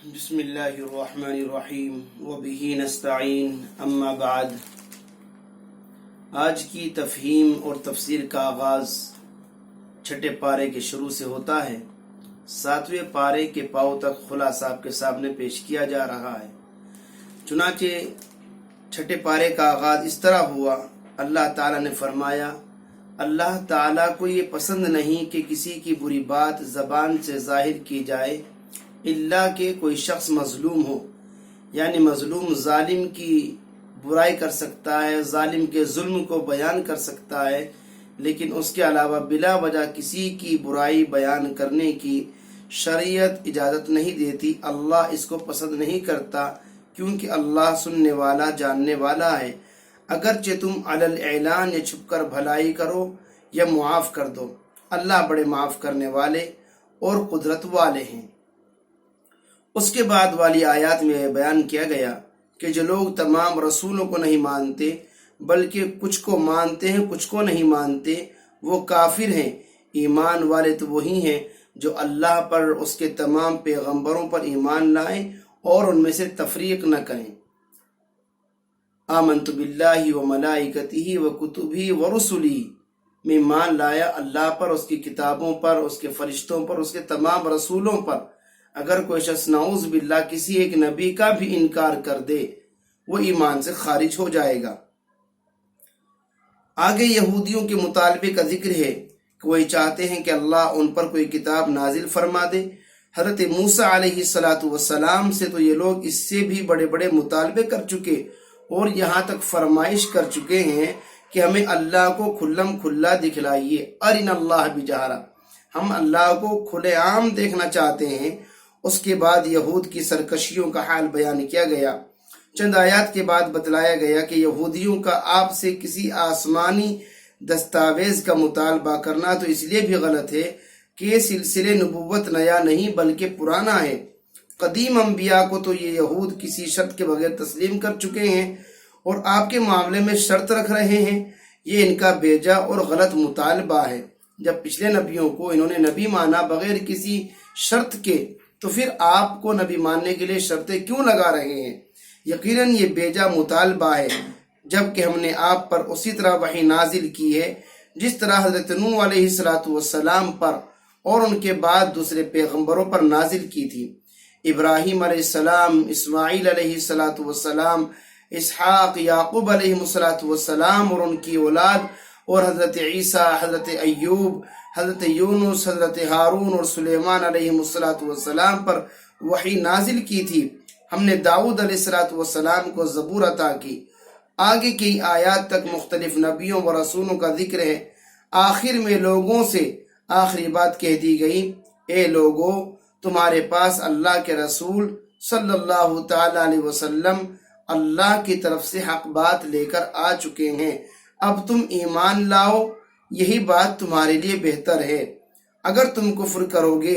بسم اللہ الرحمن الرحیم وبہ نستعین اما بعد۔ آج کی تفہیم اور تفسیر کا آغاز چھٹے پارے کے شروع سے ہوتا ہے۔ 7ویں پارے کے پاؤں تک خلاصہ آپ کے سامنے پیش کیا جا رہا ہے۔ چنانچہ چھٹے پارے کا آغاز اس طرح ہوا، اللہ تعالیٰ نے فرمایا، اللہ تعالیٰ کو یہ پسند نہیں کہ کسی کی بری بات زبان سے ظاہر کی جائے الا کہ کوئی شخص مظلوم ہو، یعنی مظلوم ظالم کی برائی کر سکتا ہے، ظالم کے ظلم کو بیان کر سکتا ہے، لیکن اس کے علاوہ بلا وجہ کسی کی برائی بیان کرنے کی شریعت اجازت نہیں دیتی۔ اللہ اس کو پسند نہیں کرتا، کیونکہ اللہ سننے والا جاننے والا ہے۔ اگرچہ تم علی الاعلان یا چھپ کر بھلائی کرو یا معاف کر دو، اللہ بڑے معاف کرنے والے اور قدرت والے ہیں۔ اس کے بعد والی آیات میں بیان کیا گیا کہ جو لوگ تمام رسولوں کو نہیں مانتے بلکہ کچھ کو مانتے ہیں کچھ کو نہیں مانتے، وہ کافر ہیں۔ ایمان والے تو وہی ہیں جو اللہ پر، اس کے تمام پیغمبروں پر ایمان لائیں اور ان میں سے تفریق نہ کریں۔ آمنت باللہ و ملائکتہ و کتبہ و رسلہ، میں ایمان لایا اللہ پر، اس کی کتابوں پر، اس کے فرشتوں پر، اس کے تمام رسولوں پر۔ اگر کوئی شخص نعوذ باللہ کسی ایک نبی کا بھی انکار کر دے، وہ ایمان سے خارج ہو جائے گا۔ آگے یہودیوں کے مطالبے کا ذکر ہے کہ وہ چاہتے ہیں کہ اللہ ان پر کوئی کتاب نازل فرما دے۔ حضرت موسیٰ علیہ السلام سے تو یہ لوگ اس سے بھی بڑے بڑے مطالبے کر چکے اور یہاں تک فرمائش کر چکے ہیں کہ ہمیں اللہ کو کھلم کھلا دکھلائیے، ارنا اللہ بجہرہ، ہم اللہ کو کھلے عام دیکھنا چاہتے ہیں۔ اس کے بعد یہود کی سرکشیوں کا حال بیان کیا گیا۔ چند آیات کے بعد بتلایا گیا کہ یہودیوں کا آپ سے کسی آسمانی دستاویز کا مطالبہ کرنا تو اس لیے بھی غلط ہے کہ یہ سلسلے نبوت نیا نہیں بلکہ پرانا ہے۔ قدیم انبیاء کو تو یہ یہود کسی شرط کے بغیر تسلیم کر چکے ہیں اور آپ کے معاملے میں شرط رکھ رہے ہیں۔ یہ ان کا بیجا اور غلط مطالبہ ہے۔ جب پچھلے نبیوں کو انہوں نے نبی مانا بغیر کسی شرط کے، تو پھر آپ کو نبی ماننے کے لیے شرطیں کیوں لگا رہے ہیں؟ یقیناً یہ بیجا مطالبہ ہے، جبکہ ہم نے آپ پر اسی طرح وحی نازل کی ہے جس طرح حضرت نوح علیہ السلام پر اور ان کے بعد دوسرے پیغمبروں پر نازل کی تھی۔ ابراہیم علیہ السلام، اسماعیل علیہ السلام، اسحاق، یعقوب علیہ السلام اور ان کی اولاد، اور حضرت عیسیٰ، حضرت ایوب، حضرت یونس، حضرت ہارون اور سلیمان علیہ السلام پر وحی نازل کی تھی۔ ہم نے داؤد علیہ السلام کو زبور عطا کی۔ آگے کی آیات تک مختلف نبیوں و رسولوں کا ذکر ہے۔ آخر میں لوگوں سے آخری بات کہہ دی گئی، اے لوگو، تمہارے پاس اللہ کے رسول صلی اللہ تعالی علیہ وسلم اللہ کی طرف سے حق بات لے کر آ چکے ہیں، اب تم ایمان لاؤ، یہی بات تمہارے لیے بہتر ہے۔ اگر تم کفر کرو گے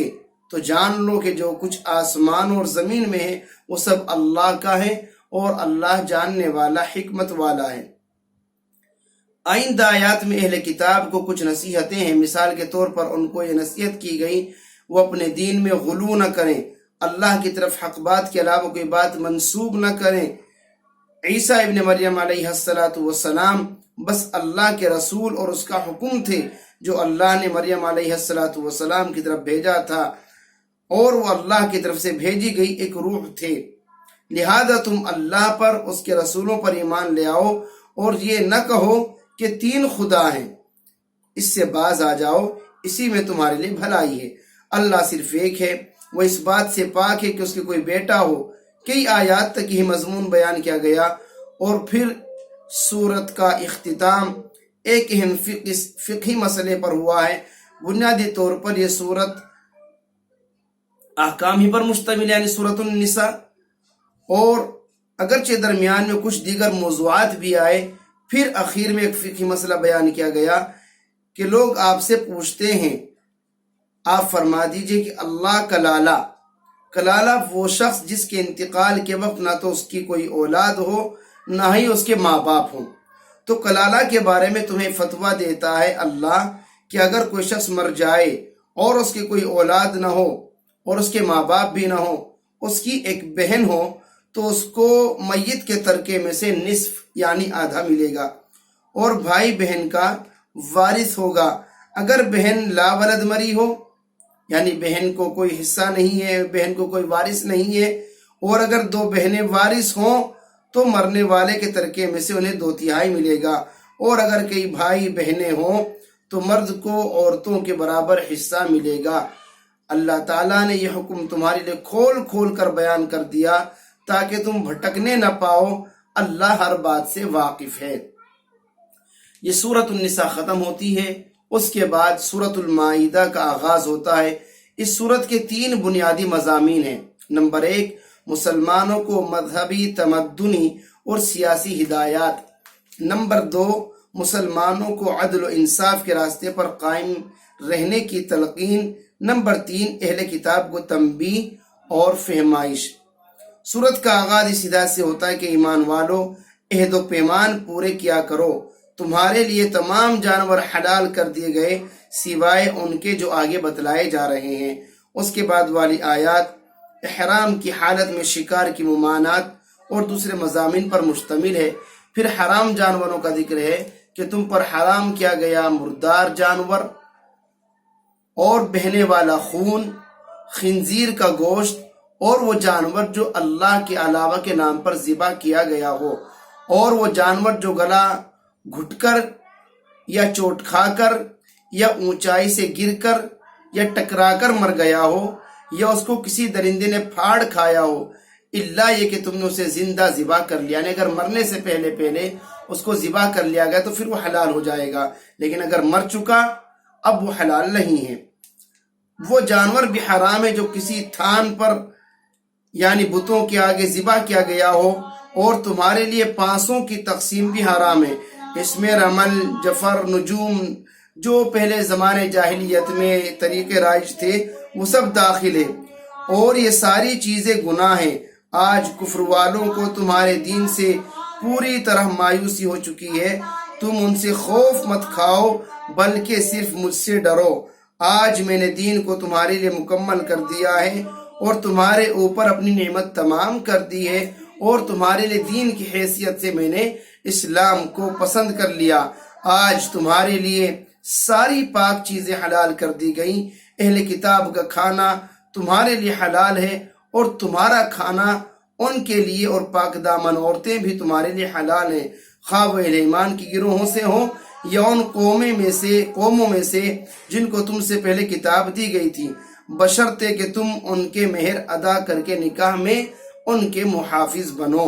تو جان لو کہ جو کچھ آسمان اور زمین میں ہے وہ سب اللہ کا ہے اور اللہ جاننے والا، حکمت والا ہے۔ آئندہ آیات میں اہل کتاب کو کچھ نصیحتیں ہیں۔ مثال کے طور پر ان کو یہ نصیحت کی گئی وہ اپنے دین میں غلو نہ کریں، اللہ کی طرف حق بات کے علاوہ کوئی بات منسوب نہ کریں۔ عیسیٰ ابن مریم علیہ السلام بس اللہ کے رسول اور اس کا حکم تھے جو اللہ نے مریم علیہ السلام کی طرف بھیجا تھا، اور وہ اللہ کی طرف سے بھیجی گئی ایک روح تھے۔ لہذا تم اللہ پر، اس کے رسولوں پر ایمان لے آؤ اور یہ نہ کہو کہ 3 خدا ہیں، اس سے باز آ جاؤ، اسی میں تمہارے لیے بھلائی ہے۔ اللہ صرف ایک ہے، وہ اس بات سے پاک ہے کہ اس کے کوئی بیٹا ہو۔ کئی آیات تک یہ مضمون بیان کیا گیا اور پھر سورت کا اختتام ایک اہم فقہی مسئلے پر ہوا ہے۔ بنیادی طور پر یہ سورت احکام ہی پر مشتمل، یعنی سورت النساء، اور اگرچہ درمیان میں کچھ دیگر موضوعات بھی آئے، پھر اخیر میں ایک فقہی مسئلہ بیان کیا گیا کہ لوگ آپ سے پوچھتے ہیں، آپ فرما دیجئے کہ اللہ کلالہ وہ شخص جس کے انتقال کے وقت نہ تو اس کی کوئی اولاد ہو نہ ہی اس کے ماں باپ ہوں۔ تو کلالہ کے بارے میں تمہیں فتویٰ دیتا ہے اللہ کہ اگر کوئی شخص مر جائے اور اس کی کوئی اولاد نہ ہو اور اس کے ماں باپ بھی نہ ہو اس کی ایک بہن ہو تو اس کو میت کے ترکے میں سے نصف یعنی آدھا ملے گا، اور بھائی بہن کا وارث ہوگا۔ اگر بہن لا ولد مری ہو یعنی بہن کو کوئی حصہ نہیں ہے، بہن کو کوئی وارث نہیں ہے، اور اگر دو بہنیں وارث ہوں تو مرنے والے کے ترکے میں سے انہیں 2/3 ملے گا، اور اگر کئی بھائی بہنیں ہوں تو مرد کو عورتوں کے برابر حصہ ملے گا۔ اللہ تعالیٰ نے یہ حکم تمہارے لیے کھول کھول کر بیان کر دیا تاکہ تم بھٹکنے نہ پاؤ۔ اللہ ہر بات سے واقف ہے۔ یہ سورۃ النساء ختم ہوتی ہے، اس کے بعد سورۃ المائدہ کا آغاز ہوتا ہے۔ اس سورت کے 3 بنیادی مضامین ہیں۔ نمبر 1، مسلمانوں کو مذہبی، تمدنی اور سیاسی ہدایات۔ نمبر 2، مسلمانوں کو عدل و انصاف کے راستے پر قائم رہنے کی تلقین۔ نمبر 3، اہل کتاب کو تنبیہ اور فہمائش۔ سورت کا آغاز اس ہدایت سے ہوتا ہے کہ ایمان والو، عہد و پیمان پورے کیا کرو، تمہارے لیے تمام جانور حلال کر دیے گئے سوائے ان کے جو آگے بتلائے جا رہے ہیں۔ اس کے بعد والی آیات احرام کی حالت میں شکار کی ممانعت اور دوسرے مضامین پر مشتمل ہے۔ پھر حرام جانوروں کا ذکر ہے کہ تم پر حرام کیا گیا مردار جانور اور بہنے والا خون، خنزیر کا گوشت، اور وہ جانور جو اللہ کے علاوہ کے نام پر ذبح کیا گیا ہو، اور وہ جانور جو گلا گھٹ کر یا چوٹ کھا کر یا اونچائی سے گر کر یا ٹکرا کر مر گیا ہو، یا اس کو کسی درندے نے پھاڑ کھایا ہو، الا یہ کہ تم نے اسے زندہ ذبح کر لیا، یعنی اگر مرنے سے پہلے اس کو ذبح کر لیا گیا تو پھر وہ حلال ہو جائے گا، لیکن اگر مر چکا اب وہ حلال نہیں ہے۔ وہ جانور بھی حرام ہے جو کسی تھان پر یعنی بتوں کے آگے ذبح کیا گیا ہو، اور تمہارے لیے پانسوں کی تقسیم بھی حرام ہے۔ اس میں رمل، جفر، نجوم جو پہلے زمانے جاہلیت میں طریقے رائج تھے وہ سب داخل ہے، اور یہ ساری چیزیں گناہ ہیں۔ آج کفر والوں کو تمہارے دین سے پوری طرح مایوسی ہو چکی ہے، تم ان سے خوف مت کھاؤ بلکہ صرف مجھ سے ڈرو۔ آج میں نے دین کو تمہارے لیے مکمل کر دیا ہے اور تمہارے اوپر اپنی نعمت تمام کر دی ہے، اور تمہارے لیے دین کی حیثیت سے میں نے اسلام کو پسند کر لیا۔ آج تمہارے لیے ساری پاک چیزیں حلال کر دی گئیں۔ اہل کتاب کا کھانا تمہارے لیے حلال ہے اور تمہارا کھانا ان کے لیے، اور پاک دامن عورتیں بھی تمہارے لیے حلال ہیں، خواہ وہ اہل ایمان کی گروہوں سے ہوں یا ان قوموں میں سے جن کو تم سے پہلے کتاب دی گئی تھی، بشرطے کہ تم ان کے مہر ادا کر کے نکاح میں ان کے محافظ بنو۔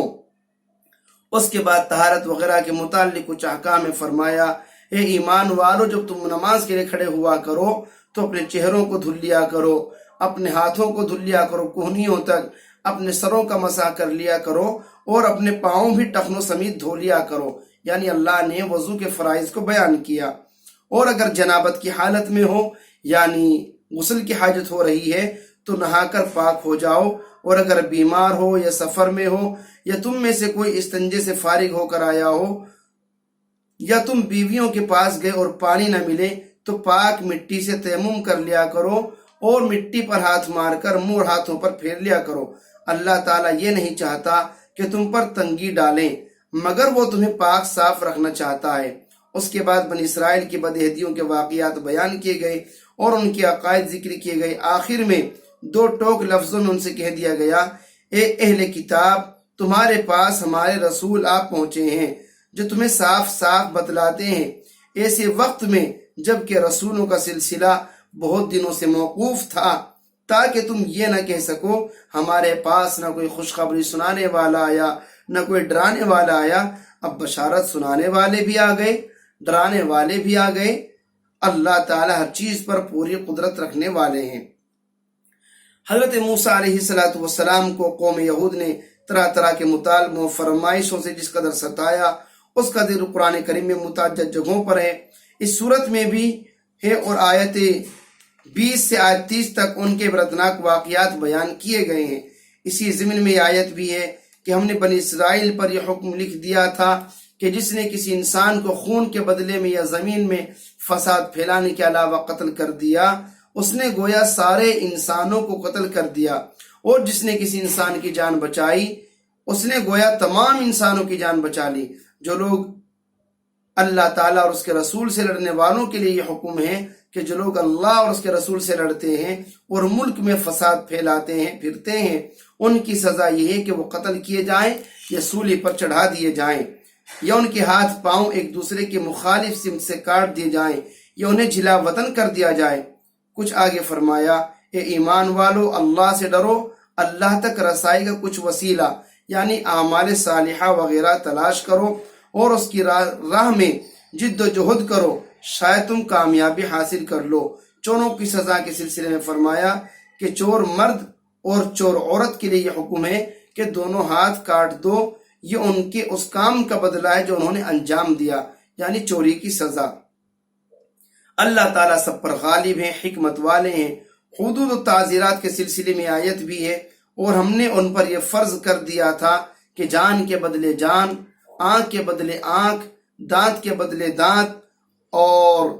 اس کے بعد طہارت وغیرہ کے متعلق کچھ احکام میں فرمایا، اے ایمان والو، جب تم نماز کے لیے کھڑے ہوا کرو تو اپنے چہروں کو دھل لیا کرو، اپنے ہاتھوں کو دھل لیا کرو کوہنیوں تک، اپنے سروں کا مسح کر لیا کرو، اور اپنے پاؤں بھی ٹخنوں سمیت دھو لیا کرو۔ یعنی اللہ نے وضو کے فرائض کو بیان کیا۔ اور اگر جنابت کی حالت میں ہو یعنی غسل کی حاجت ہو رہی ہے تو نہا کر پاک ہو جاؤ، اور اگر بیمار ہو یا سفر میں ہو یا تم میں سے کوئی استنجے سے فارغ ہو کر آیا ہو یا تم بیویوں کے پاس گئے اور پانی نہ ملے تو پاک مٹی سے تیمم کر لیا کرو اور مٹی پر ہاتھ مار کر منہ ہاتھوں پر پھیر لیا کرو۔ اللہ تعالیٰ یہ نہیں چاہتا کہ تم پر تنگی ڈالیں مگر وہ تمہیں پاک صاف رکھنا چاہتا ہے۔ اس کے بعد بنی اسرائیل کی بدعہدیوں کے واقعات بیان کیے گئے اور ان کے عقائد ذکر کیے گئے۔ آخر میں 2 ٹوک لفظوں میں ان سے کہہ دیا گیا، اے اہل کتاب، تمہارے پاس ہمارے رسول آپ پہنچے ہیں جو تمہیں صاف صاف بتلاتے ہیں، ایسے وقت میں جب کہ رسولوں کا سلسلہ بہت دنوں سے موقوف تھا، تاکہ تم یہ نہ کہہ سکو ہمارے پاس نہ کوئی خوشخبری سنانے والا آیا نہ کوئی ڈرانے والا آیا۔ اب بشارت سنانے والے بھی آ گئے، ڈرانے والے بھی آ گئے۔ اللہ تعالیٰ ہر چیز پر پوری قدرت رکھنے والے ہیں۔ حضرت موسیٰ علیہ السلام کو قوم یہود نے طرح طرح کے مطالبوں فرمائشوں سے جس قدر ستایا، اس کا ذکر قرآن کریم میں متعدد جگہوں پر ہے، اس صورت میں بھی ہے، اور آیت 20 سے آیت 30 تک ان کے عبرتناک واقعات بیان کیے گئے ہیں۔ اسی ضمن میں یہ آیت بھی ہے کہ ہم نے بنی اسرائیل پر یہ حکم لکھ دیا تھا کہ جس نے کسی انسان کو خون کے بدلے میں یا زمین میں فساد پھیلانے کے علاوہ قتل کر دیا، اس نے گویا سارے انسانوں کو قتل کر دیا، اور جس نے کسی انسان کی جان بچائی اس نے گویا تمام انسانوں کی جان بچا لی۔ جو لوگ اللہ تعالیٰ اور اس کے رسول سے لڑنے والوں کے لیے یہ حکم ہے کہ جو لوگ اللہ اور اس کے رسول سے لڑتے ہیں اور ملک میں فساد پھیلاتے ہیں پھرتے ہیں، ان کی سزا یہ ہے کہ وہ قتل کیے جائیں یا سولی پر چڑھا دیے جائیں، یا ان کے ہاتھ پاؤں ایک دوسرے کے مخالف سمت سے کاٹ دیے جائیں، یا انہیں جلا وطن کر دیا جائے۔ کچھ آگے فرمایا، اے ایمان والو، اللہ سے ڈرو، اللہ تک رسائی کا کچھ وسیلہ یعنی اعمال صالحہ وغیرہ تلاش کرو اور اس کی راہ میں جد و جہد کرو، شاید تم کامیابی حاصل کر لو۔ چوروں کی سزا کے سلسلے میں فرمایا کہ چور مرد اور چور عورت کے لیے یہ حکم ہے کہ دونوں ہاتھ کاٹ دو، یہ ان کے اس کام کا بدلہ ہے جو انہوں نے انجام دیا، یعنی چوری کی سزا۔ اللہ تعالیٰ سب پر غالب ہیں، حکمت والے ہیں۔ حدود و تعزیرات کے سلسلے میں آیت بھی ہے، اور ہم نے ان پر یہ فرض کر دیا تھا کہ جان کے بدلے جان، آنکھ کے بدلے آنکھ، دانت کے بدلے دانت، اور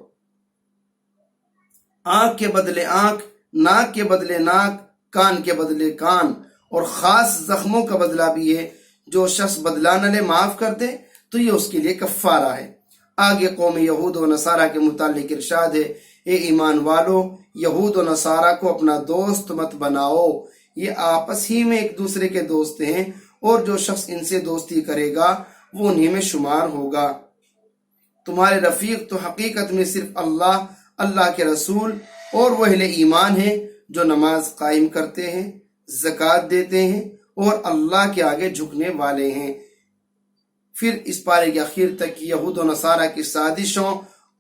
آنکھ کے بدلے آنکھ، ناک کے بدلے ناک، کان کے بدلے کان، اور خاص زخموں کا بدلہ بھی ہے۔ جو شخص بدلہ نہ لے، معاف کر دے تو یہ اس کے لیے کفارہ ہے۔ آگے قوم یہود و نصارہ کے متعلق ارشاد ہے، اے ایمان والو، یہود و نصارہ کو اپنا دوست مت بناؤ، یہ آپس ہی میں ایک دوسرے کے دوست ہیں، اور جو شخص ان سے دوستی کرے گا وہ انہی میں شمار ہوگا۔ تمہارے رفیق تو حقیقت میں صرف اللہ، اللہ کے رسول اور وہ اہل ایمان ہیں جو نماز قائم کرتے ہیں، زکوٰۃ دیتے ہیں اور اللہ کے آگے جھکنے والے ہیں۔ پھر اس پارے کے اخیر تک یہود و نصارہ کی سازشوں،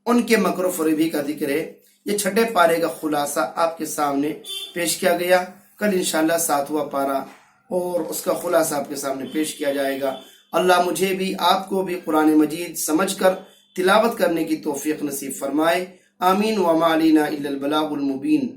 ان کے مکر و فریبی کا ذکر ہے۔ یہ چھٹے پارے کا خلاصہ آپ کے سامنے پیش کیا گیا۔ کل انشاءاللہ 7واں پارہ اور اس کا خلاصہ آپ کے سامنے پیش کیا جائے گا۔ اللہ مجھے بھی آپ کو بھی قرآن مجید سمجھ کر تلاوت کرنے کی توفیق نصیب فرمائے۔ آمین۔ وما علینا الا البلاغ المبین۔